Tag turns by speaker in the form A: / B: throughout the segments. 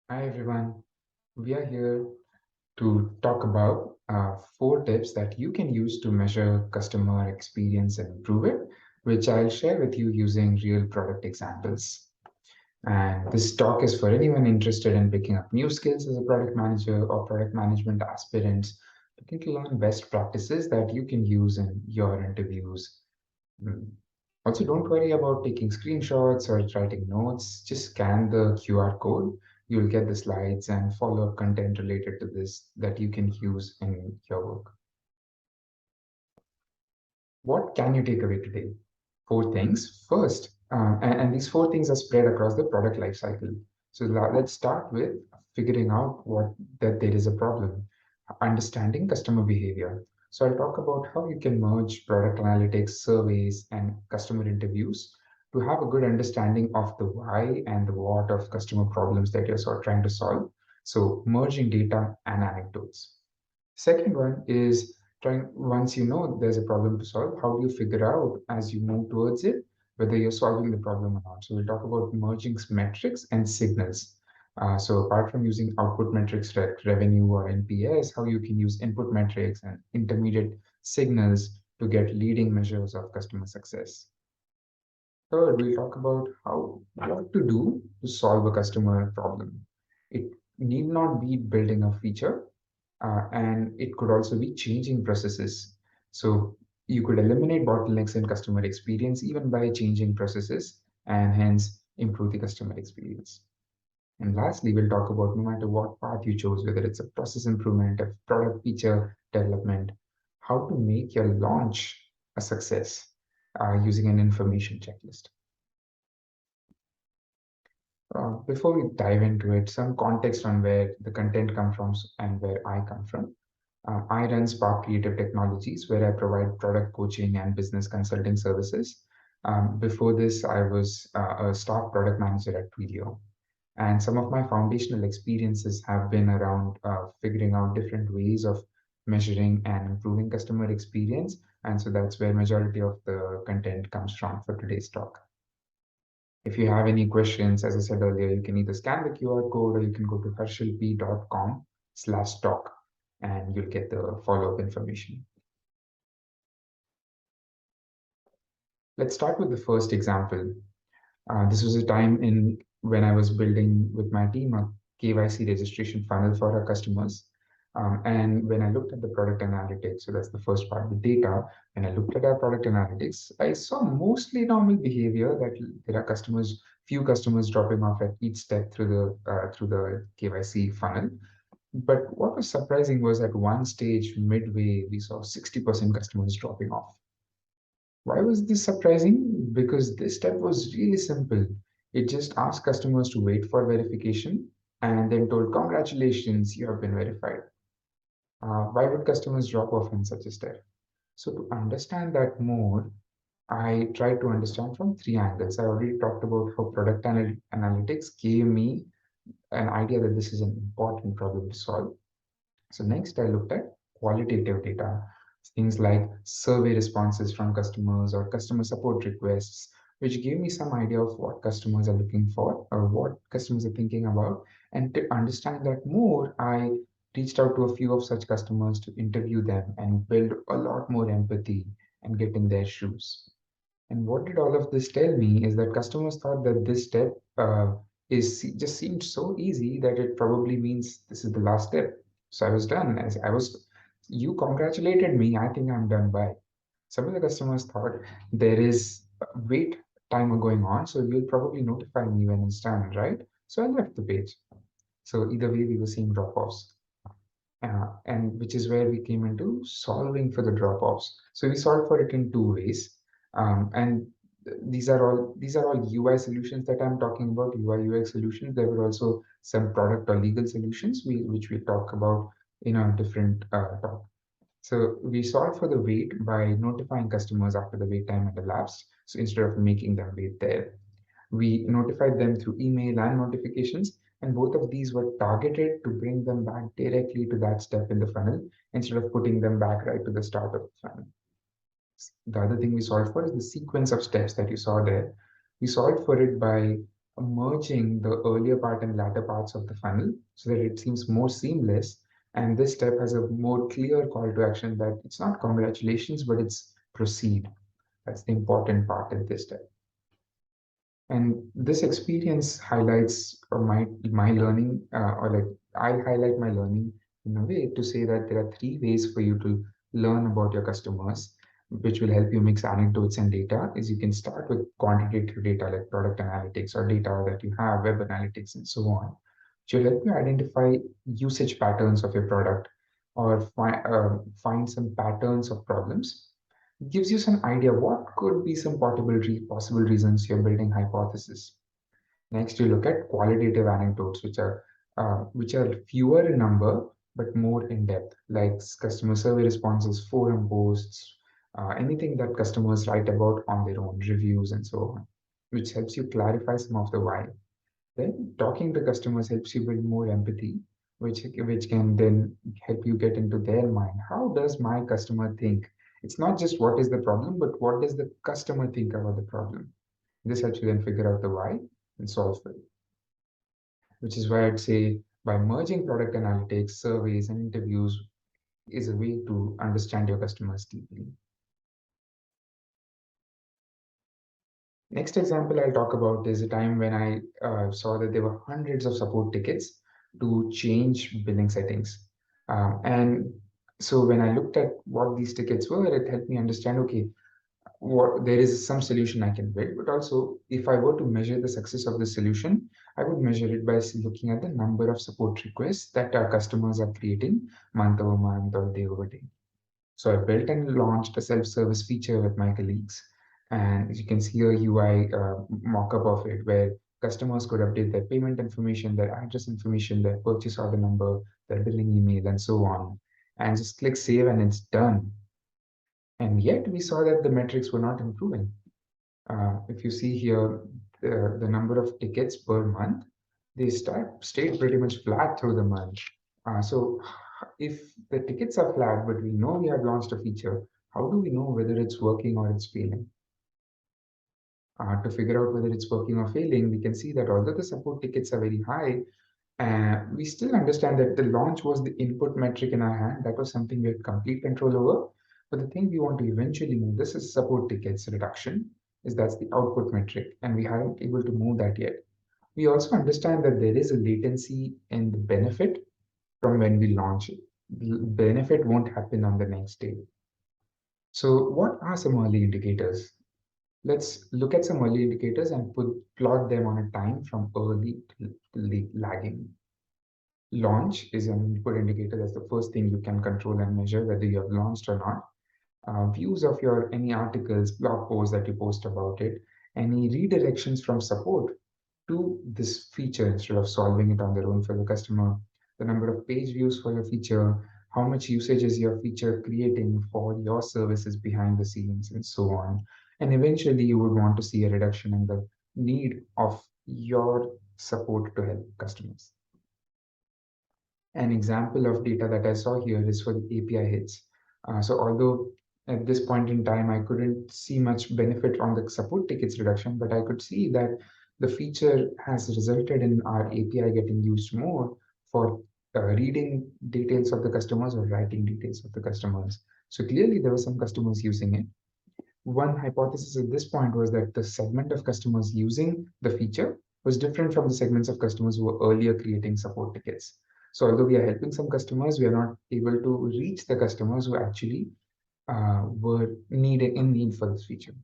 A: Hi everyone, we are here to talk about 4 tips that you can use to measure customer experience and improve it, which I'll share with you using real product examples. And this talk is for anyone interested in picking up new skills as a product manager or product management aspirants looking to learn best practices that you can use in your interviews. Mm. Also, don't worry about taking screenshots or writing notes. Just scan the QR code. You'll get the slides and follow-up content related to this that you can use in your work. What can you take away today? 4 things. First, and these 4 things are spread across the product lifecycle. So let's start with figuring out what that there is a problem, understanding customer behavior. So I'll talk about how you can merge product analytics, surveys, and customer interviews to have a good understanding of the why and the what of customer problems that you're sort of trying to solve. So merging data and anecdotes. Second one is trying, once you know there's a problem to solve, how do you figure out as you move towards it whether you're solving the problem or not? So we'll talk about merging metrics and signals. So apart from using output metrics like revenue or NPS, how you can use input metrics and intermediate signals to get leading measures of customer success. Third, we'll talk about how what to do to solve a customer problem. It need not be building a feature, and it could also be changing processes. So you could eliminate bottlenecks in customer experience even by changing processes and hence improve the customer experience. And lastly, we'll talk about no matter what path you chose, whether it's a process improvement, a product feature development, how to make your launch a success using an information checklist. Before we dive into it, some context on where the content comes from and where I come from. I run Spark Creative Technologies, where I provide product coaching and business consulting services. Before this, I was a staff product manager at Twilio. And some of my foundational experiences have been around figuring out different ways of measuring and improving customer experience. And so that's where majority of the content comes from for today's talk. If you have any questions, as I said earlier, you can either scan the QR code or you can go to harshalp.com/talk and you'll get the follow-up information. Let's start with the first example. This was a time in when I was building with my team a KYC registration funnel for our customers. And when I looked at the product analytics, so that's the first part, the data, when I looked at our product analytics, I saw mostly normal behavior that there are few customers dropping off at each step through the KYC funnel. But what was surprising was at one stage midway, we saw 60% customers dropping off. Why was this surprising? Because this step was really simple. It just asked customers to wait for verification and then told, congratulations, you have been verified. Why would customers drop off in such a step? So to understand that more, I tried to understand from 3 angles. I already talked about how analytics gave me an idea that this is an important problem to solve. So next I looked at qualitative data, things like survey responses from customers or customer support requests, which gave me some idea of what customers are looking for or what customers are thinking about. And to understand that more, I reached out to a few of such customers to interview them and build a lot more empathy and get in their shoes. And what did all of this tell me is that customers thought that this step is just seemed so easy that it probably means this is the last step. So I was done. As I was, you congratulated me. I think I'm done by. Some of the customers thought there is wait timer going on, so you'll probably notify me when it's done, right? So I left the page. So either way, we were seeing drop-offs, and which is where we came into solving for the drop-offs. So we solved for it in 2 ways, and these are all UI solutions that I'm talking about, UI UX solutions. There were also some product or legal solutions which we talk about in a different talk. So we solved for the wait by notifying customers after the wait time had elapsed. So instead of making them wait there, we notified them through email and notifications, and both of these were targeted to bring them back directly to that step in the funnel instead of putting them back right to the start of the funnel. The other thing we solved for is the sequence of steps that you saw there. We solved for it by merging the earlier part and latter parts of the funnel so that it seems more seamless. And this step has a more clear call to action that it's not congratulations, but it's proceed. That's the important part in this step. And this experience highlights my learning, or like I highlight my learning in a way to say that there are three ways for you to learn about your customers, which will help you mix anecdotes and data. Is you can start with quantitative data like product analytics or data that you have, web analytics, and so on, which will help you identify usage patterns of your product or find some patterns of problems. Gives you some idea what could be some possible reasons you're building hypothesis. Next, you look at qualitative anecdotes, which are fewer in number but more in depth, like customer survey responses, forum posts, anything that customers write about on their own reviews and so on, which helps you clarify some of the why. Then talking to customers helps you build more empathy, which can then help you get into their mind. How does my customer think? It's not just what is the problem, but what does the customer think about the problem? This helps you then figure out the why and solve it. Which is why I'd say by merging product analytics, surveys, and interviews is a way to understand your customers deeply. Next example I'll talk about is a time when I saw that there were hundreds of support tickets to change billing settings. And so when I looked at what these tickets were, it helped me understand, okay, there is some solution I can build, but also if I were to measure the success of the solution, I would measure it by looking at the number of support requests that our customers are creating month over month or day over day. So I built and launched a self-service feature with my colleagues. And as you can see a UI mock-up of it where customers could update their payment information, their address information, their purchase order number, their billing email, and so on. And just click save and it's done. And yet we saw that the metrics were not improving. If you see here, the number of tickets per month, stayed pretty much flat through the month. So if the tickets are flat, but we know we have launched a feature, how do we know whether it's working or it's failing? To figure out whether it's working or failing, we can see that although the support tickets are very high, we still understand that the launch was the input metric in our hand. That was something we had complete control over. But the thing we want to eventually move, this is support tickets reduction, is that's the output metric, and we haven't able to move that yet. We also understand that there is a latency in the benefit from when we launch it. The benefit won't happen on the next day. So what are some early indicators? Let's look at some early indicators and plot them on a time from early to lagging. Launch is an input indicator. That's the first thing you can control and measure whether you have launched or not. Views of your any articles, blog posts that you post about it, any redirections from support to this feature instead of solving it on their own for the customer, the number of page views for your feature, how much usage is your feature creating for your services behind the scenes, and so on. And eventually, you would want to see a reduction in the need of your support to help customers. An example of data that I saw here is for the API hits. So although at this point in time, I couldn't see much benefit on the support tickets reduction, but I could see that the feature has resulted in our API getting used more for reading details of the customers or writing details of the customers. So clearly there were some customers using it. One hypothesis at this point was that the segment of customers using the feature was different from the segments of customers who were earlier creating support tickets. So although we are helping some customers, we are not able to reach the customers who actually were in need for this feature.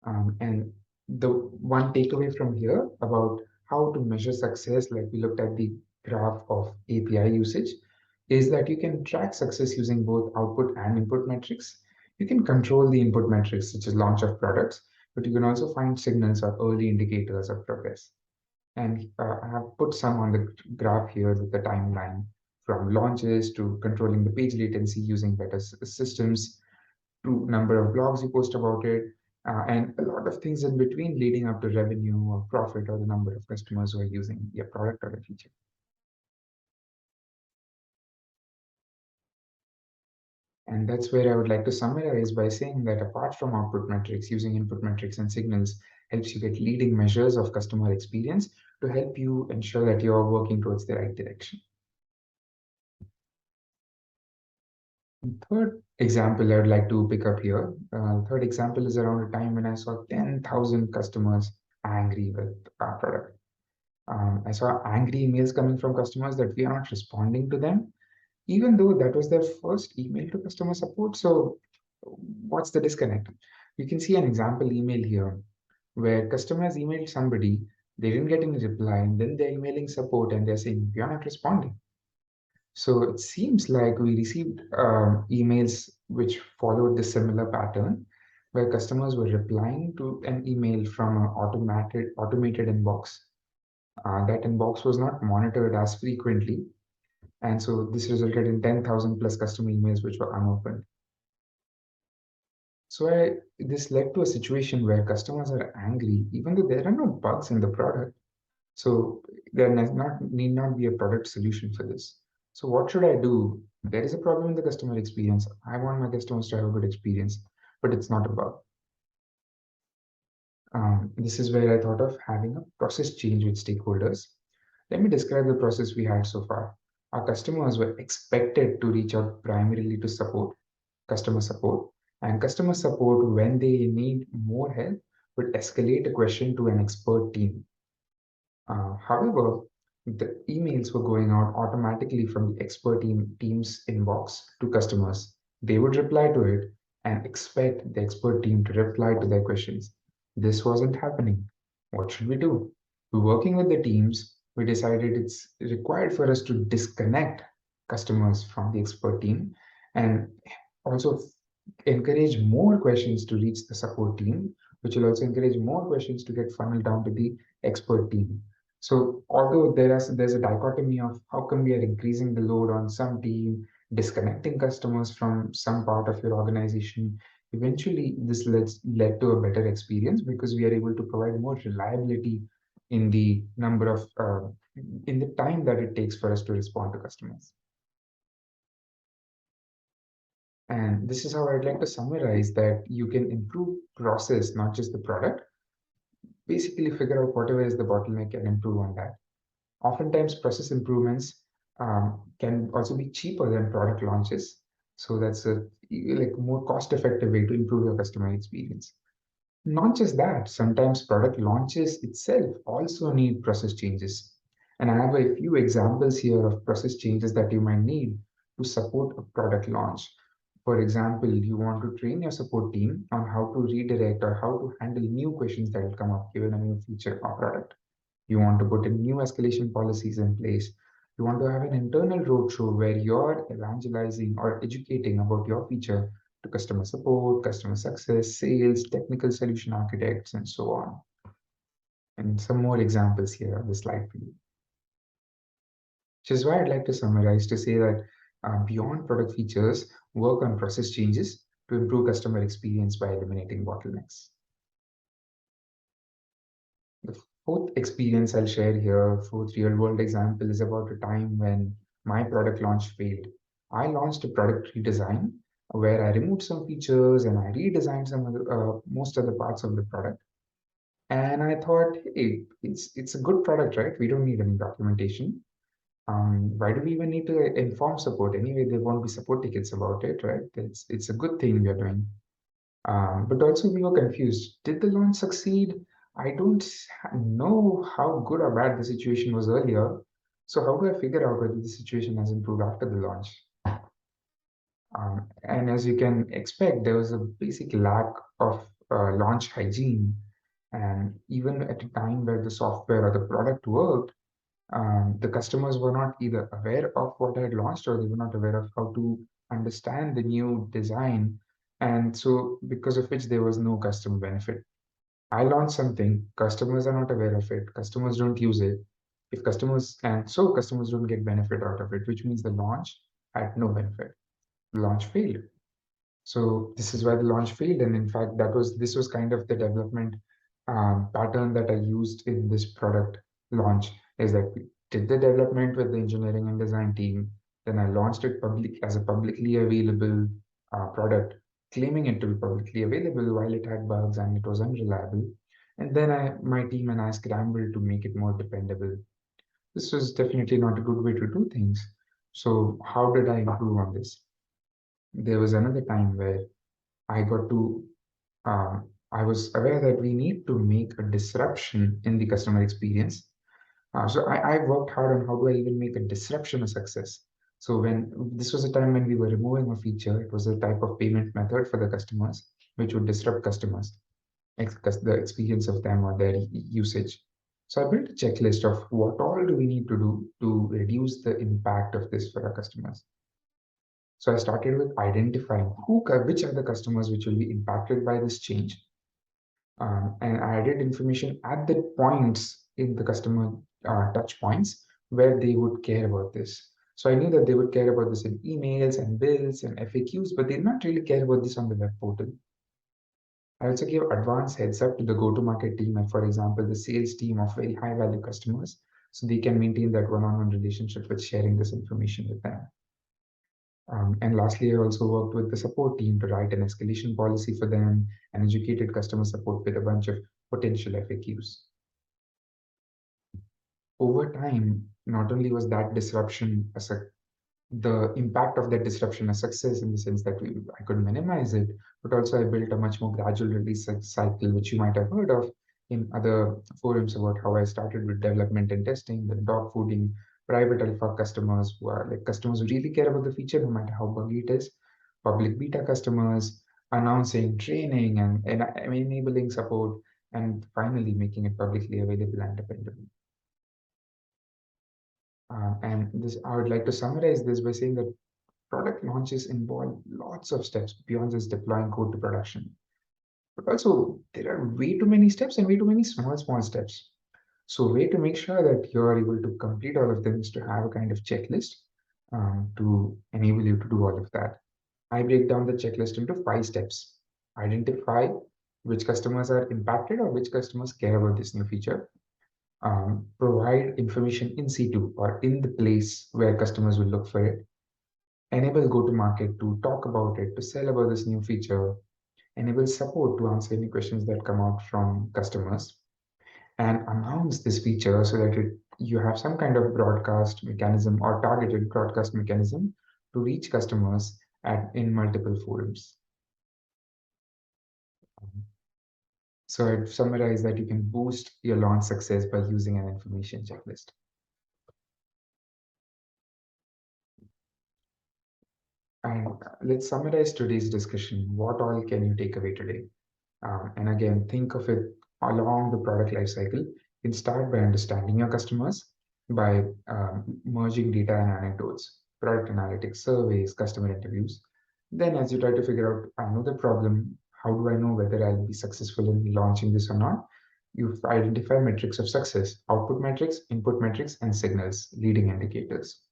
A: And the one takeaway from here about how to measure success, like we looked at the graph of API usage, is that you can track success using both output and input metrics. You can control the input metrics, such as launch of products, but you can also find signals or early indicators of progress. And I have put some on the graph here with the timeline from launches to controlling the page latency using better systems to number of blogs you post about it, and a lot of things in between leading up to revenue or profit or the number of customers who are using your product or a feature. And that's where I would like to summarize by saying that apart from output metrics, using input metrics and signals helps you get leading measures of customer experience to help you ensure that you're working towards the right direction. Third example I'd like to pick up here. Third example is around a time when I saw 10,000 customers angry with our product. I saw angry emails coming from customers that we are not responding to them, even though that was their first email to customer support. So, what's the disconnect? You can see an example email here where customers emailed somebody, they didn't get any reply, and then they're emailing support and they're saying, we are not responding. So it seems like we received emails which followed the similar pattern, where customers were replying to an email from an automated inbox. That inbox was not monitored as frequently, and so this resulted in 10,000 plus customer emails which were unopened. This led to a situation where customers are angry, even though there are no bugs in the product. So need not be a product solution for this. So what should I do? There is a problem in the customer experience. I want my customers to have a good experience, but it's not a bug. This is where I thought of having a process change with stakeholders. Let me describe the process we had so far. Our customers were expected to reach out primarily to customer support, and customer support, when they need more help, would escalate a question to an expert team. However, the emails were going out automatically from the expert team's inbox to customers. They would reply to it and expect the expert team to reply to their questions. This wasn't happening. What should we do? We're working with the teams. We decided it's required for us to disconnect customers from the expert team and also encourage more questions to reach the support team, which will also encourage more questions to get funneled down to the expert team. So although there's a dichotomy of how come we are increasing the load on some team, disconnecting customers from some part of your organization, eventually this led to a better experience because we are able to provide more reliability in the number of in the time that it takes for us to respond to customers. And this is how I'd like to summarize that you can improve process, not just the product. Basically, figure out whatever is the bottleneck and improve on that. Oftentimes, process improvements can also be cheaper than product launches. So that's a like more cost-effective way to improve your customer experience. Not just that, sometimes product launches itself also need process changes. And I have a few examples here of process changes that you might need to support a product launch. For example, you want to train your support team on how to redirect or how to handle new questions that will come up given a new feature or product. You want to put in new escalation policies in place. You want to have an internal roadshow where you're evangelizing or educating about your feature to customer support, customer success, sales, technical solution architects, and so on. And some more examples here on the slide for you. Which is why I'd like to summarize to say that beyond product features, work on process changes to improve customer experience by eliminating bottlenecks. The fourth experience I'll share here, fourth real world example, is about a time when my product launch failed. I launched a product redesign where I removed some features and I redesigned some of most of the parts of the product. And I thought, hey, it's a good product, right? We don't need any documentation. Why do we even need to inform support? Anyway, there won't be support tickets about it, right? It's a good thing we are doing. But also we were confused. Did the launch succeed? I don't know how good or bad the situation was earlier. So how do I figure out whether the situation has improved after the launch? And as you can expect, there was a basic lack of launch hygiene. And even at a time where the software or the product worked, the customers were not either aware of what I had launched or they were not aware of how to understand the new design. And so, because of which there was no customer benefit. I launch something, customers are not aware of it, customers don't use it. If customers, and so customers don't get benefit out of it, which means the launch had no benefit. The launch failed. So this is why the launch failed. And in fact, this was kind of the development pattern that I used in this product launch is that we did the development with the engineering and design team. Then I launched it as a publicly available product, claiming it to be publicly available while it had bugs and it was unreliable. And then my team and I scrambled to make it more dependable. This was definitely not a good way to do things. So how did I improve on this? There was another time where I got to I was aware that we need to make a disruption in the customer experience. So I worked hard on how do I even make a disruption a success. So when this was a time when we were removing a feature, it was a type of payment method for the customers, which would disrupt customers, the experience of them or their usage. So I built a checklist of what all do we need to do to reduce the impact of this for our customers. So I started with identifying which are the customers which will be impacted by this change, and I added information at the points in the customer touch points where they would care about this. So I knew that they would care about this in emails and bills and FAQs, but they did not really care about this on the web portal. I also gave advance heads up to the go-to-market team, and for example, the sales team of very high-value customers, so they can maintain that one-on-one relationship with sharing this information with them. And lastly, I also worked with the support team to write an escalation policy for them and educated customer support with a bunch of potential FAQs. Over time, not only was that disruption the impact of that disruption a success in the sense that I could minimize it, but also I built a much more gradual release cycle, which you might have heard of in other forums about how I started with development and testing, then dog fooding, private alpha customers who are like customers who really care about the feature, no matter how buggy it is, public beta customers, announcing, training, and enabling support, and finally making it publicly available and dependable. And this, I would like to summarize this by saying that product launches involve lots of steps beyond just deploying code to production. But also, there are way too many steps and way too many small steps. So, a way to make sure that you're able to complete all of them is to have a kind of checklist to enable you to do all of that. I break down the checklist into 5 steps. Identify which customers are impacted or which customers care about this new feature. Provide information in situ or in the place where customers will look for it. Enable go-to-market to talk about it, to sell about this new feature. Enable support to answer any questions that come out from customers. And announce this feature so that you have some kind of broadcast mechanism or targeted broadcast mechanism to reach customers in multiple forums. So I'd summarize that you can boost your launch success by using an information checklist. And let's summarize today's discussion. What all can you take away today? And again, think of it along the product lifecycle. You can start by understanding your customers by merging data and anecdotes, product analytics, surveys, customer interviews. Then, as you try to figure out, I know the problem, how do I know whether I'll be successful in launching this or not? You identify metrics of success, output metrics, input metrics, and signals, leading indicators.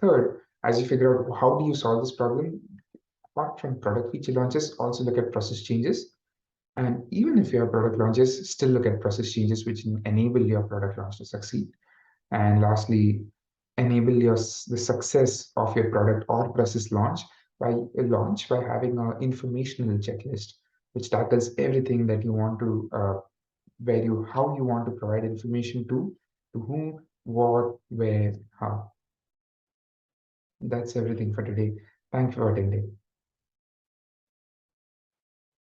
A: Third, as you figure out how do you solve this problem, apart from product feature launches, also look at process changes. And even if your product launches, still look at process changes which enable your product launch to succeed. And lastly, enable the success of your product or process launch by having an informational checklist which tackles everything that you want to how you want to provide information to whom, what, where, how. That's everything for today. Thanks for attending.